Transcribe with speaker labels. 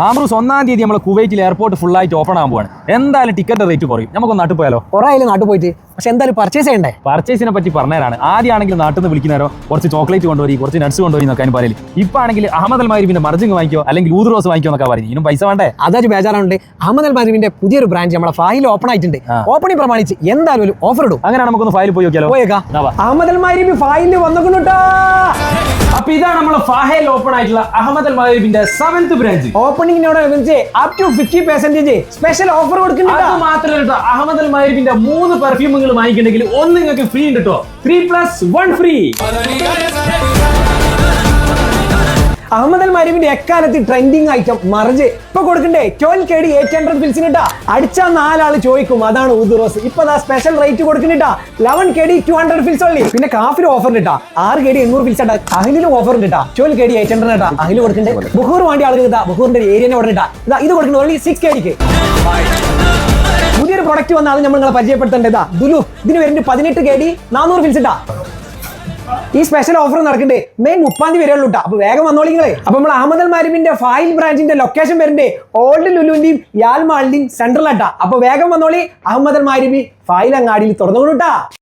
Speaker 1: ആംബ്രൂസ് 1-ാം തീയതി നമ്മൾ കുവൈറ്റിൽ എയർപോർട്ട് ഫുൾ ആയിട്ട് ഓപ്പൺ ആകാൻ പോവാണ്. എന്തായാലും ടിക്കറ്റ് റേറ്റ് കുറയും. നമുക്കൊന്ന് നാട്ടിൽ പോയാലോ?
Speaker 2: കുറേ നാട്ടിൽ പോയിട്ട് പക്ഷെ എന്തായാലും പർച്ചേസ് ചെയ്യണ്ടേ?
Speaker 1: പർച്ചേസിനെ പറ്റി പറഞ്ഞുതരാണ്. ആദ്യമാണെങ്കിൽ നാട്ടിൽ നിന്ന് വിളിക്കുന്നവരോ കുറച്ച് ചോക്ലേറ്റ് കൊണ്ടുപോയി കുറച്ച് നട്സ് കൊണ്ടുപോയി നോക്കാൻ പറയില്ല. ഇപ്പൊ ആണെങ്കിൽ അഹമ്മദ് അൽ മാരിബിന്റെ മർജിങ് വാങ്ങിക്കോ അല്ലെങ്കിൽ ഊദ്രോസ് വാങ്ങിക്കോ എന്നൊക്കെ പറയും. ഇതിനും പൈസ വേണ്ടേ?
Speaker 2: അതായത് ബേജാറുണ്ട്. അഹമ്മദ് അൽ മാരിബിന്റെ പുതിയൊരു ബ്രാഞ്ച് നമ്മളെ ഫായിൽ ഓപ്പൺ ആയിട്ടുണ്ട്. ഓപ്പണിംഗ് പ്രമാണിച്ച് എന്തായാലും ഒരു ഓഫർ ഇടും.
Speaker 1: അങ്ങനെ നമുക്കൊന്ന് ഫയൽ പോയി നോക്കിയാലോ?
Speaker 2: അഹമ്മദ് അൽ മാരിബി ഫായിൽ വന്നിട്ടുണ്ടോ?
Speaker 1: അപ്പൊ ഇതാണ് നമ്മളെ ഫാഹയിൽ ഓപ്പൺ ആയിട്ടുള്ള അഹമ്മദ് അൽ മാരിബിന്റെ 7th ബ്രാഞ്ച്.
Speaker 2: ഓപ്പണിംഗിനോടനുബന്ധിച്ച് അപ് ടു 50% സ്പെഷ്യൽ ഓഫർ കൊടുക്കുന്നുണ്ട്.
Speaker 1: അത് മാത്രമല്ല, അഹമ്മദ് അൽ മാരിബിന്റെ 3 പെർഫ്യൂമുകൾ വാങ്ങിക്കണമെങ്കിൽ ഒന്ന് നിങ്ങൾക്ക് ഫ്രീ ഉണ്ട് കേട്ടോ. 3+1 free.
Speaker 2: Ahmed Al മാരിബിന്റെ എക്കാലത്ത് trending item merge ഇപ്പൊ കൊടുക്കണ്ടേ 12 KD 800 ഫിൽസിനിട്ടാ. അടിച്ചാ 4 ആള് ചോദിക്കും അതാണ് ഊദുറോസ്. ഇപ്പൊ സ്പെഷ്യൽ റേറ്റ് കൊടുക്കുന്നിട്ടാ 11 KD 200 ഫിൽസ് ഉള്ളി. പിന്നെ കാഫിൽ ഓഫർ ഇട്ടാ 6 KD 800 ഫിൽസ് ഇട്ടാ. അഹിലും ഓഫർ ഇട്ടാ 12 KD 800 ഇട്ടാ. അഹിൽ കൊടുക്കണ്ടേ. ബുഹൂർ വേണ്ടി ആളുകൾ ഇതാ ബുഹൂറിന്റെ ഏരിയനെ ഉടനിട്ടാ ഇത് കൊടുക്കുന്നത് ഓൺലി 6 KD. പുതിയൊരു പ്രൊഡക്റ്റ് വന്നാൽ അത് നമ്മൾ നിങ്ങളെ പരിചയപ്പെടുത്തേണ്ടതാ ദുലു. ഇതിന് വരുന്നത് 18 KD 400 ഫിൽസ് ഇട്ടാ. ഈ സ്പെഷ്യൽ ഓഫർ നടക്കണ്ടേ മെയ് 30 വരെ ഉള്ളൂ. അപ്പൊ വേഗം വന്നോളിങ്ങളെ. അപ്പൊ നമ്മൾ അഹമ്മദ് അൽ മാരിബിന്റെ ഫായിൽ ബ്രാഞ്ചിന്റെ ലൊക്കേഷൻ വരുന്നേ ഓൾഡ് ലുലുവിന്റെയും യാൽ മാളിന്റെയും സെൻട്രലാട്ടാ. അപ്പൊ വേഗം വന്നോളി. അഹമ്മദ് അൽ മാരിബി ഫായിൽ അങ്ങാടിയിൽ തുറന്നുകൊടുട്ടാ.